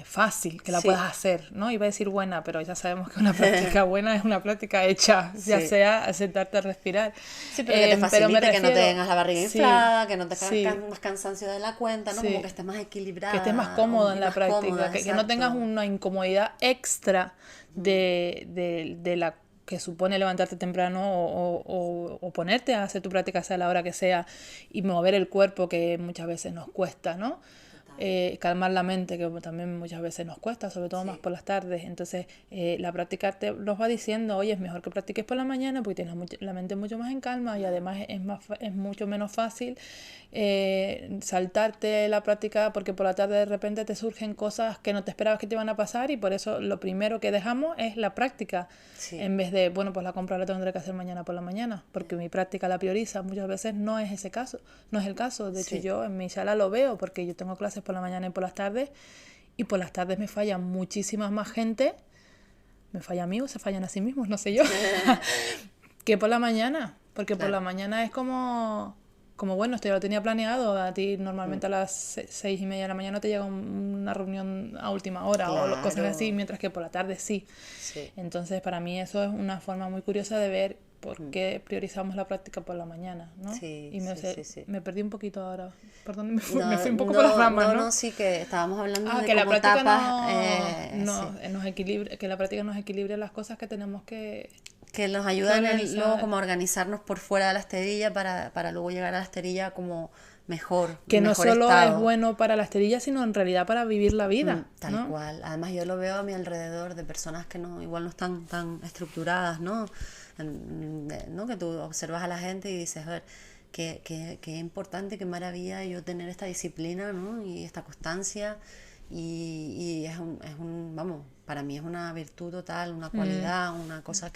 fácil, que la puedas Sí, hacer, ¿no? Iba a decir buena, pero ya sabemos que una práctica buena es una práctica hecha, ya sí. sea sentarte a respirar. Sí, pero que te Pero me facilite, que no refiero, tengas la barriga sí, inflada, que no te sí, más cansancio de la cuenta, ¿no? Como que sí, estés más que estés más equilibrada cómodo en y la más práctica, cómoda, que no tengas exacto. una incomodidad extra de la que supone levantarte temprano o ponerte a hacer tu práctica sea la hora que sea y mover el cuerpo que muchas veces nos cuesta, ¿no? calmar la mente, que también muchas veces nos cuesta, sobre todo más Sí, por las tardes. Entonces, la práctica te nos va diciendo, oye, es mejor que practiques por la mañana porque tienes la mente mucho más en calma y además es mucho menos fácil saltarte la práctica porque por la tarde de repente te surgen cosas que no te esperabas que te iban a pasar y por eso lo primero que dejamos es la práctica sí, en vez de, bueno, pues la compra la tendré que hacer mañana por la mañana porque mi práctica la prioriza. Muchas veces no es ese caso, no es el caso. De hecho, sí. yo en mi sala lo veo porque yo tengo clases por la mañana y por las tardes y por las tardes me falla muchísima más gente, me falla a mí o se fallan a sí mismos, no sé yo, que por la mañana, porque por la Claro. mañana es como bueno, esto ya lo tenía planeado, a ti Mm, normalmente a las 6:30 de la mañana te llega una reunión a última hora o cosas así, claro, mientras que por la tarde sí. sí. Entonces para mí eso es una forma muy curiosa de ver por Mm, qué priorizamos la práctica por la mañana, ¿no? sí, Y sí, sí, sí. me perdí un poquito ahora, perdón, me No, fui un poco por las no, ramas, no, ¿no? no, sí que estábamos hablando Ah, de que la cómo práctica tapas, sí, nos equilibre, que la práctica nos equilibre las cosas que tenemos que nos que ayudan luego organizar. como a organizarnos por fuera de la esterilla para luego llegar a la esterilla como mejor, Que en no mejor solo es estado. bueno para la esterilla, sino en realidad para vivir la vida, Tal ¿no? cual. Además yo lo veo a mi alrededor de personas que no, igual no están tan estructuradas, ¿no? ¿No? Que tú observas a la gente y dices, a ver, qué importante, qué maravilla yo tener esta disciplina, ¿no? Y esta constancia. Y vamos, para mí es una virtud total, una cualidad, una cosa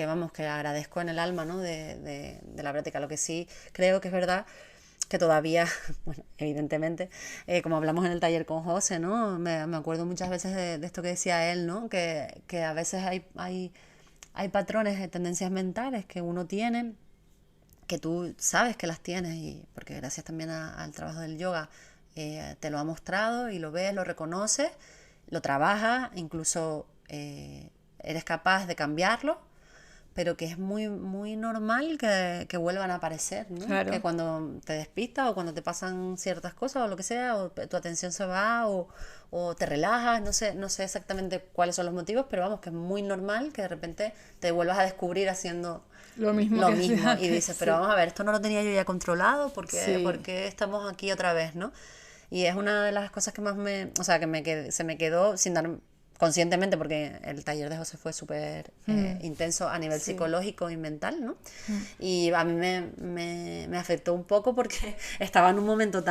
vamos, que agradezco en el alma, ¿no? De la práctica. Lo que sí creo que es verdad que todavía, bueno, evidentemente, como hablamos en el taller con José, ¿no? Me acuerdo muchas veces de esto que decía él, ¿no? Que a veces hay patrones de tendencias mentales que uno tiene, que tú sabes que las tienes, y porque gracias también al trabajo del yoga te lo ha mostrado y lo ves, lo reconoces, lo trabajas, incluso eres capaz de cambiarlo, pero que es muy, muy normal que vuelvan a aparecer, ¿no? Que Claro. cuando te despistas o cuando te pasan ciertas cosas o lo que sea, o tu atención se va o te relajas, no sé exactamente cuáles son los motivos, pero vamos, que es muy normal que de repente te vuelvas a descubrir haciendo Lo mismo lo que hacía mismo y antes, dices, pero sí. vamos a ver, esto no lo tenía yo ya controlado, ¿por Sí. qué estamos aquí otra vez, ¿no? Y es una de las cosas que más o sea, se me quedó sin dar conscientemente, porque el taller de José fue súper intenso a nivel Sí. psicológico y mental, ¿no? Y a mí me afectó un poco porque estaba en un momento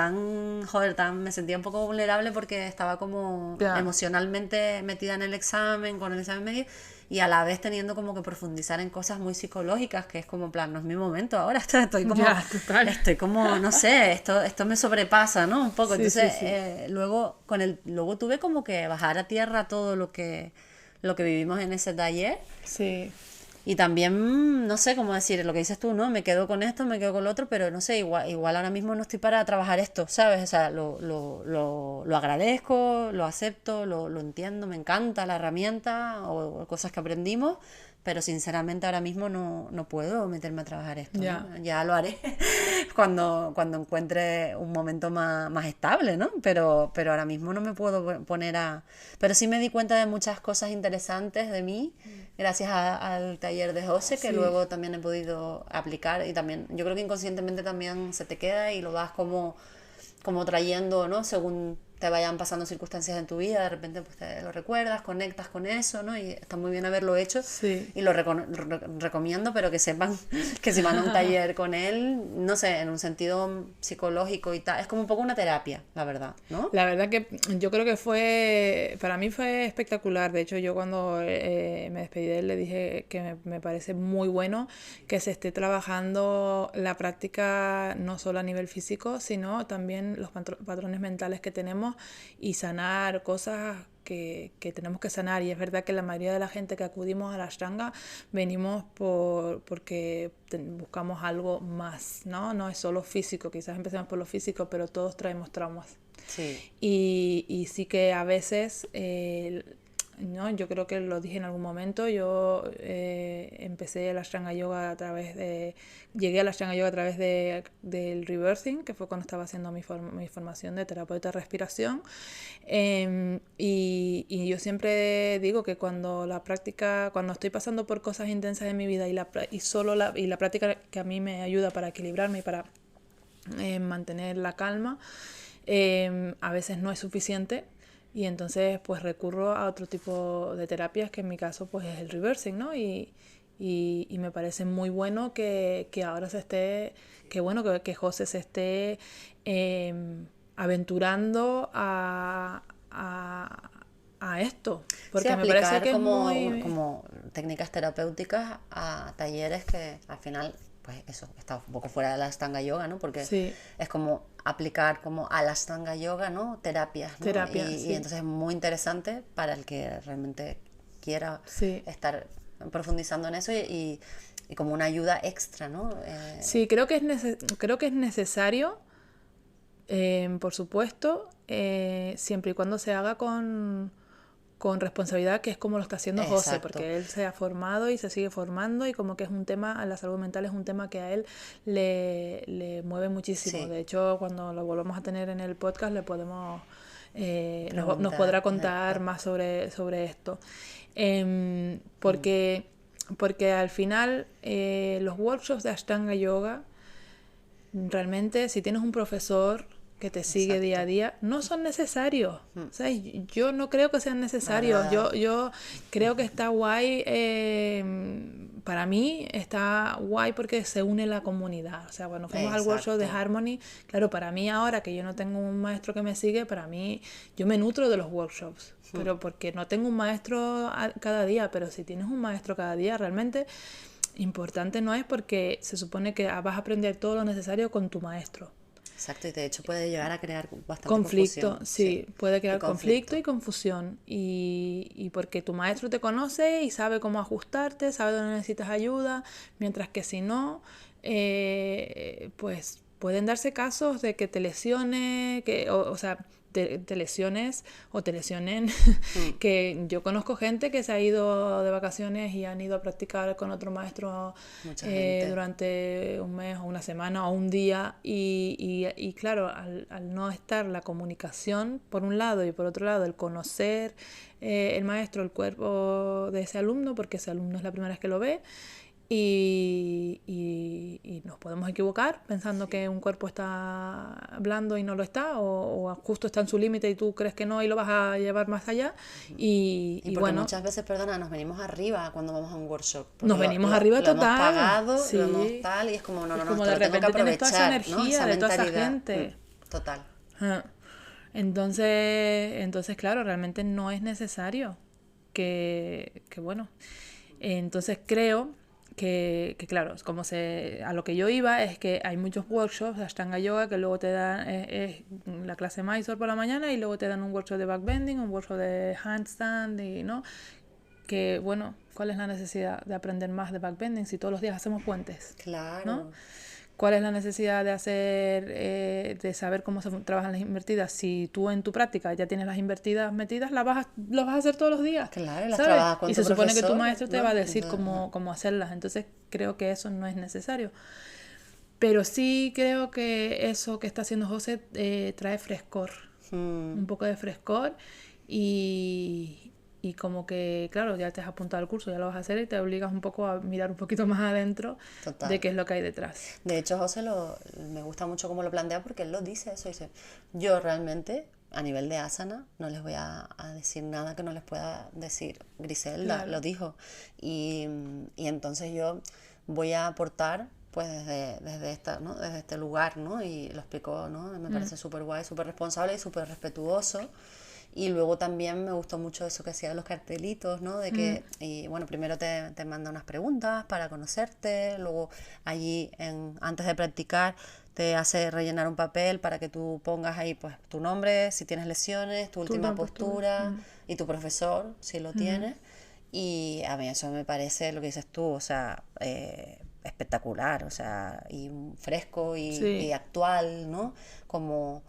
me sentía un poco vulnerable porque estaba como Ya. emocionalmente metida en el examen, con el examen medio, y a la vez teniendo como que profundizar en cosas muy psicológicas, que es como, en plan, no es mi momento ahora, Ya, total. estoy como, no sé, esto me sobrepasa, ¿no? Un poco. Sí, sí, Entonces, sí. luego tuve como que bajar a tierra todo lo que vivimos en ese taller. Sí. Y también, no sé cómo decir, lo que dices tú, ¿no? Me quedo con esto, me quedo con lo otro, pero no sé, igual ahora mismo no estoy para trabajar esto, ¿sabes? O sea, lo agradezco, lo acepto, lo entiendo, me encanta la herramienta o cosas que aprendimos, pero sinceramente ahora mismo no puedo meterme a trabajar esto, ¿no? Ya. Ya lo haré cuando encuentre un momento más estable, ¿no? Pero ahora mismo no me puedo poner a... Pero sí me di cuenta de muchas cosas interesantes de mí gracias al taller de José, que Sí. luego también he podido aplicar, y también yo creo que inconscientemente también se te queda y lo vas como trayendo, ¿no? Según te vayan pasando circunstancias en tu vida, de repente pues te lo recuerdas, conectas con eso, ¿no? Y está muy bien haberlo hecho Sí. y lo recomiendo, pero que sepan que si van a un taller con él, no sé, en un sentido psicológico y tal, es como un poco una terapia, la verdad, ¿no? La verdad que yo creo que para mí fue espectacular. De hecho, yo cuando me despedí de él le dije que me parece muy bueno que se esté trabajando la práctica no solo a nivel físico, sino también los patrones mentales que tenemos y sanar cosas que tenemos que sanar. Y es verdad que la mayoría de la gente que acudimos a la Ashtanga venimos porque buscamos algo más, ¿no? No es solo físico, quizás empecemos por lo físico, pero todos traemos traumas. Sí, Y sí que a veces, ¿no? Yo creo que lo dije en algún momento, yo empecé el Ashtanga Yoga llegué al Ashtanga Yoga a través del reversing, que fue cuando estaba haciendo mi formación de terapeuta de respiración. Y yo siempre digo que cuando estoy pasando por cosas intensas en mi vida y la práctica que a mí me ayuda para equilibrarme y para mantener la calma, a veces no es suficiente y entonces pues recurro a otro tipo de terapias que en mi caso pues es el reversing, ¿no? Y me parece muy bueno que ahora se esté, que bueno que José se esté aventurando a esto, Sí, porque me parece aplicar que es como, muy... como técnicas terapéuticas a talleres que al final, pues eso, está un poco fuera de la Ashtanga Yoga, ¿no? Porque Sí, es como aplicar como a la Ashtanga Yoga, ¿no? Terapias, ¿no? terapia, Y sí, entonces es muy interesante para el que realmente quiera sí. estar profundizando en eso y como una ayuda extra, ¿no? Sí, creo que es necesario, por supuesto, siempre y cuando se haga con responsabilidad, que es como lo está haciendo José, Exacto. porque él se ha formado y se sigue formando y como que es un tema, la salud mental es un tema que a él le mueve muchísimo. Sí, De hecho, cuando lo volvamos a tener en el podcast, le podemos, nos preguntar. podrá contar más sobre esto. Mm, Porque al final los workshops de Ashtanga Yoga realmente, si tienes un profesor que te sigue día a exacto. día, no son necesarios. Mm, ¿Sabes? Yo no creo que sean para necesarios. nada. Yo creo que está guay. Para mí está guay porque se une la comunidad. O sea, cuando fuimos al workshop de Exacto. Harmony, claro, para mí ahora que yo no tengo un maestro que me sigue, para mí yo me nutro de los workshops. Pero porque no tengo un maestro cada día, pero si tienes un maestro cada día, realmente importante no es porque se supone que vas a aprender todo lo necesario con tu maestro. Exacto, y de hecho puede llegar a crear bastante Conflicto, confusión, sí, sí, puede y crear conflicto y conflicto. confusión. Y porque tu maestro te conoce y sabe cómo ajustarte, sabe dónde necesitas ayuda, mientras que si no, pues pueden darse casos de que te lesione, o sea, te lesiones o te lesionen. Mm, Que yo conozco gente que se ha ido de vacaciones y han ido a practicar con otro maestro mucha gente. durante un mes o una semana o un día y claro, al no estar la comunicación por un lado y por otro lado el conocer el maestro, el cuerpo de ese alumno, porque ese alumno es la primera vez que lo ve, y nos podemos equivocar pensando que un cuerpo está blando y no lo está, o justo está en su límite y tú crees que no y lo vas a llevar más allá. Y Y porque bueno, muchas veces, perdona, nos venimos arriba cuando vamos a un workshop, porque nos venimos arriba lo hemos total, pagado, lo hemos sí. tal, y es como, no, Es no, no, como esto de lo tengo que repente tienes toda esa aprovechar, ¿no? energía Esa de toda esa mentalidad. gente. Total. Ah. Entonces, claro, realmente no es necesario que bueno. Entonces creo claro, a lo que yo iba es que hay muchos workshops de Ashtanga Yoga que luego te dan es la clase Mysore por la mañana y luego te dan un workshop de backbending, un workshop de handstand y no, que bueno, ¿cuál es la necesidad de aprender más de backbending si todos los días hacemos puentes? ¿No? Claro. ¿Cuál es la necesidad de de saber cómo se trabajan las invertidas? Si tú en tu práctica ya tienes las invertidas metidas, lo vas a hacer todos los días, Claro, y las ¿sabes? trabajas con Y tu se supone que tu profesor, maestro te va ¿no? a decir Entonces, ajá. cómo hacerlas. Entonces creo que eso no es necesario. Pero sí creo que eso que está haciendo José trae frescor, Mm, un poco de frescor y como que, claro, ya te has apuntado al curso, ya lo vas a hacer y te obligas un poco a mirar un poquito más adentro de total. qué es lo que hay detrás. De hecho, José me gusta mucho cómo lo plantea porque él lo dice eso. Dice, yo realmente, a nivel de asana, no les voy a decir nada que no les pueda decir. Griselda Claro. lo dijo. Y entonces yo voy a aportar pues desde esta, ¿no? Desde este lugar, ¿no? Y lo explicó, ¿no? Me parece súper guay, súper responsable y súper respetuoso. Y luego también me gustó mucho eso que hacía de los cartelitos, ¿no? De que, y bueno, primero te manda unas preguntas para conocerte, luego allí, antes de practicar, te hace rellenar un papel para que tú pongas ahí, pues, tu nombre, si tienes lesiones, tu Tu última última postura. postura y tu profesor, si lo tienes. Y a mí eso me parece lo que dices tú, o sea, espectacular, o sea, y fresco y Sí, actual, ¿no? Como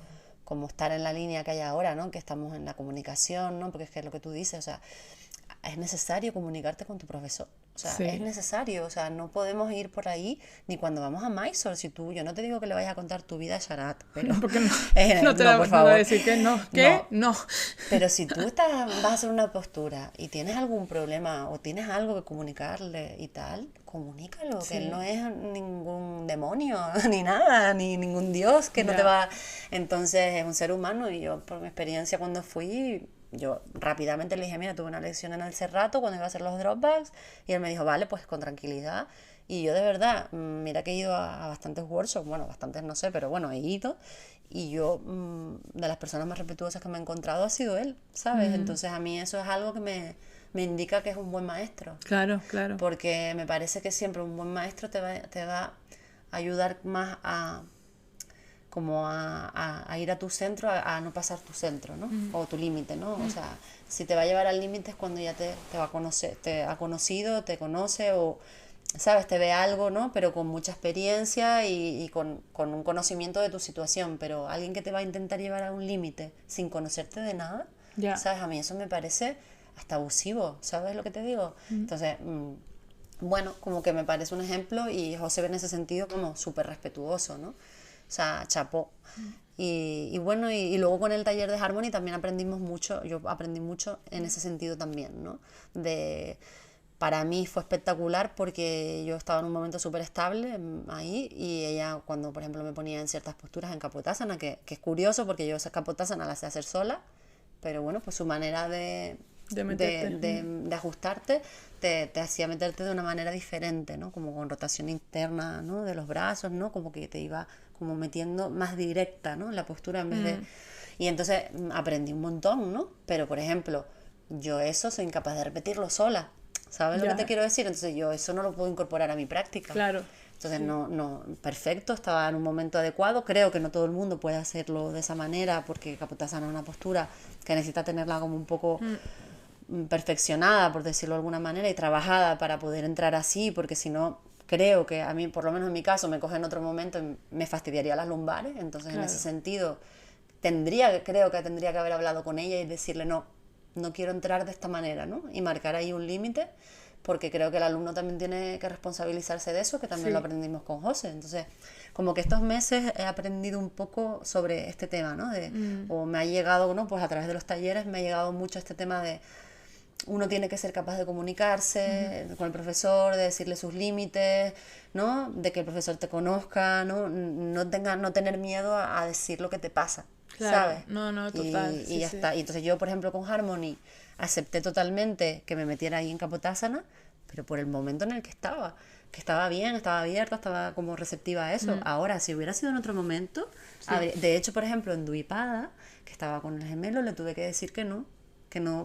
como estar en la línea que hay ahora, ¿no? Que estamos en la comunicación, ¿no? Porque es que es lo que tú dices, o sea, es necesario comunicarte con tu profesor. O O sea, es Sí. necesario, o sea, no podemos ir por ahí ni cuando vamos a Mysore. Si tú, yo no te digo que le vayas a contar tu vida a Sharat, pero Porque no, no te no, por no va a favor, decir que no. ¿Qué? no. No. Pero si tú vas a hacer una postura y tienes algún problema o tienes algo que comunicarle y tal, comunícalo, que él no Sí, es ningún demonio, ni nada, ni ningún dios que no te ya. va... Entonces es un ser humano y yo por mi experiencia cuando fui, yo rápidamente le dije, mira, tuve una lesión en el Cerrato cuando iba a hacer los dropbacks y él me dijo, vale, pues con tranquilidad. Y yo de verdad, mira que he ido a bastantes workshops, bueno, bastantes no sé, pero bueno, he ido. Y yo, de las personas más respetuosas que me he encontrado ha sido él, ¿sabes? Entonces a mí eso es algo que me indica que es un buen maestro. Claro, claro. Porque me parece que siempre un buen maestro te va a ayudar más a como a ir a tu centro, a no pasar tu centro, ¿no? O tu límite, ¿no? O sea, si te va a llevar al límite es cuando ya te va a conocer, te ha conocido, te conoce o, ¿sabes? Te ve algo, ¿no? Pero con mucha experiencia y con un conocimiento de tu situación. Pero alguien que te va a intentar llevar a un límite sin conocerte de nada, Ya. ¿sabes? A mí eso me parece hasta abusivo, ¿sabes lo que te digo? Entonces, bueno, como que me parece un ejemplo y José en ese sentido como súper respetuoso, ¿no? O sea, chapó. Y bueno, y luego con el taller de Harmony también aprendimos mucho, yo aprendí mucho en ese sentido también, ¿no? De, para mí fue espectacular porque yo estaba en un momento súper estable ahí y ella cuando, por ejemplo, me ponía en ciertas posturas en Kapotasana, que es curioso porque yo esa Kapotasana la sé hacer sola, pero bueno, pues su manera De meterte. de ajustarte te hacía meterte de una manera diferente, ¿no? Como con rotación interna, ¿no? De los brazos, ¿no? Como que te iba como metiendo más directa, ¿no? La postura en vez de... Y entonces aprendí un montón, ¿no? Pero, por ejemplo, yo eso soy incapaz de repetirlo sola. ¿Sabes lo que te Ya. quiero decir? Entonces yo eso no lo puedo incorporar a mi práctica. Claro. Entonces Sí. perfecto, estaba en un momento adecuado. Creo que no todo el mundo puede hacerlo de esa manera porque Kapotasana es una postura que necesita tenerla como un poco perfeccionada, por decirlo de alguna manera, y trabajada para poder entrar así, porque si no, creo que a mí, por lo menos en mi caso, me coge en otro momento y me fastidiaría las lumbares. Entonces, en ese Claro. sentido, creo que tendría que haber hablado con ella y decirle, no, no quiero entrar de esta manera, ¿no? Y marcar ahí un límite, porque creo que el alumno también tiene que responsabilizarse de eso, que también lo Sí. aprendimos con José. Entonces, como que estos meses he aprendido un poco sobre este tema, ¿no? O me ha llegado, ¿no? Pues a través de los talleres me ha llegado mucho este tema de uno tiene que ser capaz de comunicarse con el profesor, de decirle sus límites, ¿no? De que el profesor te conozca, ¿no? No tener miedo a decir lo que te pasa, Claro. ¿sabes? No, no, total. Y Sí, ya sí. está. Y entonces yo, por ejemplo, con Harmony acepté totalmente que me metiera ahí en Kapotasana, pero por el momento en el que estaba bien, estaba abierta, estaba como receptiva a eso. Ahora, si hubiera sido en otro momento, de hecho, por ejemplo, en Duipada, que estaba con el gemelo, le tuve que decir que no,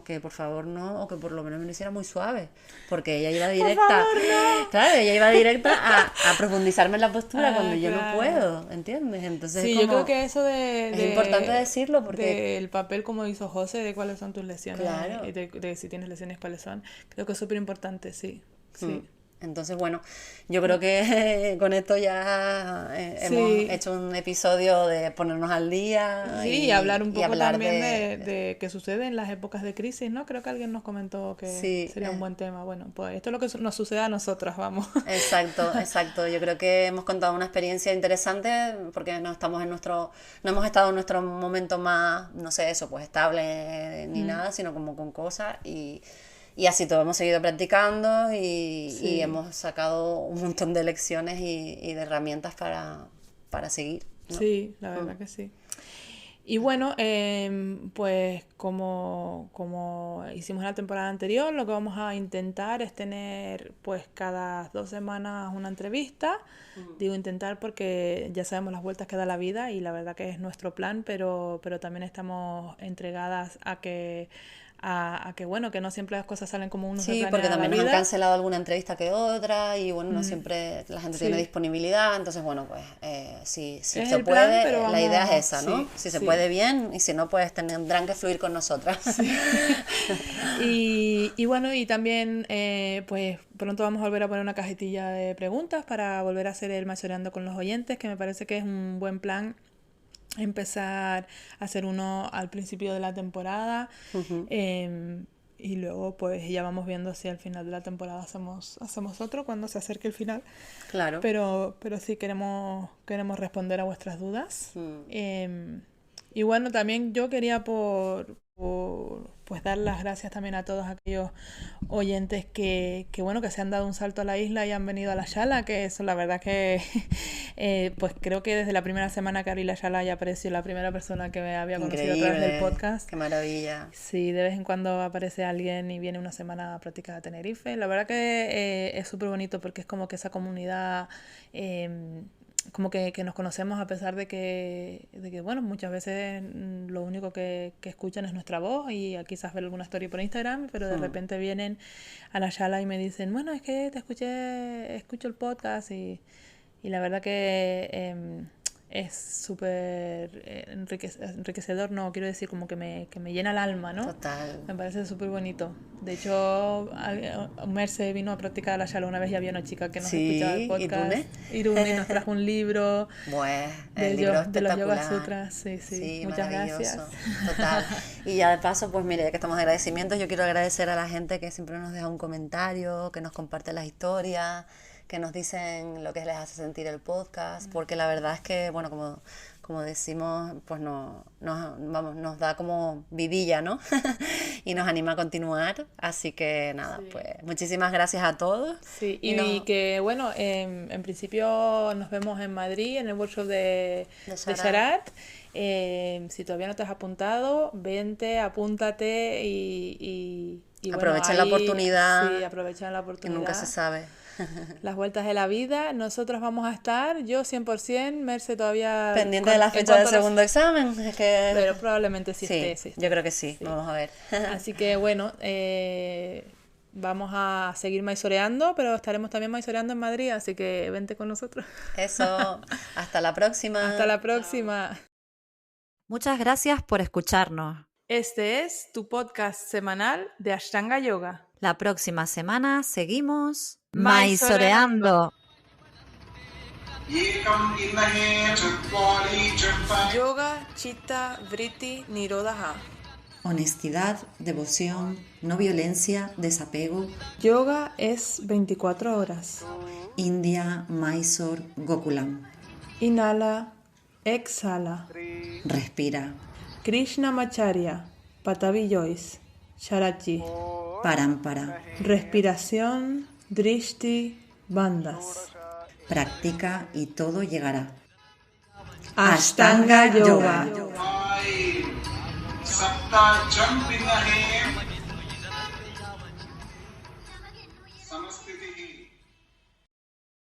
que por favor no, o que por lo menos me lo hiciera muy suave, porque ella iba Por directa, favor, no. claro, ella iba directa a profundizarme en la postura cuando Ah, yo no claro. puedo, ¿entiendes? Entonces es Sí, yo creo como, que eso es importante decirlo porque, del papel como hizo José, de cuáles son tus lesiones, y claro, de si tienes lesiones, cuáles son, creo que es súper importante, sí. Sí. entonces bueno, yo creo que con esto ya hemos Sí, hecho un episodio de ponernos al día sí, y hablar un y poco hablar también de, de qué sucede en las épocas de crisis, ¿no? Creo que alguien nos comentó que sí, sería un buen tema. Bueno, pues esto es lo que nos sucede a nosotras, vamos. exacto, exacto. Yo creo que hemos contado una experiencia interesante porque no hemos estado en nuestro momento más, no sé, eso, pues estable ni nada, sino como con cosas y así todo hemos seguido practicando y Sí, hemos sacado un montón de lecciones y de herramientas para seguir, ¿no? sí, la verdad que sí. Y bueno, pues como hicimos en la temporada anterior, lo que vamos a intentar es tener pues cada 2 semanas una entrevista. Digo intentar porque ya sabemos las vueltas que da la vida y la verdad que es nuestro plan, pero también estamos entregadas a que bueno, que no siempre las cosas salen como uno se Sí, porque planea la también nos han vida. cancelado alguna entrevista que otra y bueno, no siempre la gente tiene Sí, disponibilidad, entonces bueno, pues si es se el plan, pero puede, la idea vamos, es esa, ¿no? sí, Si se sí. puede bien y si no, pues tendrán que fluir con nosotras. Sí. Y bueno, y también pues pronto vamos a volver a poner una cajetilla de preguntas para volver a hacer el Machoreando con los oyentes, que me parece que es un buen plan empezar a hacer uno al principio de la temporada. y luego pues ya vamos viendo si al final de la temporada hacemos otro cuando se acerque el final. Claro. Pero sí queremos responder a vuestras dudas. Y bueno, también yo quería pues dar las gracias también a todos aquellos oyentes que bueno, que se han dado un salto a la isla y han venido a la Shala, que eso la verdad que pues creo que desde la primera semana que abrí la Shala ya apareció la primera persona que me había conocido a través del Increíble, podcast. qué maravilla. Sí, de vez en cuando aparece alguien y viene una semana a practicar a Tenerife. La verdad que es súper bonito porque es como que esa comunidad como que nos conocemos a pesar de que bueno, muchas veces lo único que escuchan es nuestra voz y quizás ver alguna story por Instagram, pero de repente vienen a la Shala y me dicen, bueno, es que escucho el podcast y la verdad que es súper enriquecedor, no, quiero decir como que me llena el alma, ¿no? Total. Me parece súper bonito. De hecho, Merce vino a practicar a la Shala una vez y había una chica que nos Sí, escuchaba el podcast. Irune nos trajo un libro Pues el libro de los Yoga espectacular. Sutras. Sí, sí. Sí, Muchas maravilloso. gracias. Total. Y ya de paso, pues mire, ya que estamos de agradecimientos, yo quiero agradecer a la gente que siempre nos deja un comentario, que nos comparte las historias, que nos dicen lo que les hace sentir el podcast, porque la verdad es que, bueno, como decimos, pues nos da como vidilla, ¿no? Y nos anima a continuar, así que nada, Sí. pues muchísimas gracias a todos. Sí, Y y que bueno, en principio nos vemos en Madrid en el workshop de Sharat. Sharat. Si todavía no te has apuntado, vente, apúntate y bueno, Aprovechen la oportunidad, Sí, aprovechen la que oportunidad. nunca se sabe. Las vueltas de la vida, nosotros vamos a estar, yo 100%, Merce todavía... Pendiente de la fecha del segundo examen. Es que... Pero probablemente sí Sí, esté, sí esté. yo creo que sí, vamos a ver. Así que bueno, vamos a seguir maizoreando, pero estaremos también maizoreando en Madrid, así que vente con nosotros. Eso, hasta la próxima. Hasta la próxima. Muchas gracias por escucharnos. Este es tu podcast semanal de Ashtanga Yoga. La próxima semana seguimos Maizoreando. maizoreando. Yoga, Chitta, Vritti, Nirodha. Honestidad, devoción, no violencia, desapego. Yoga es 24 horas. India, Mysore, Gokulam. Inhala, exhala. Respira. Krishna Macharya, Patavi Joyce, Sharaji. Parampara. Respiración, Drishti, Bandhas. Practica y todo llegará. Ashtanga Yoga. Sapta jump in the hand. Samastitihi.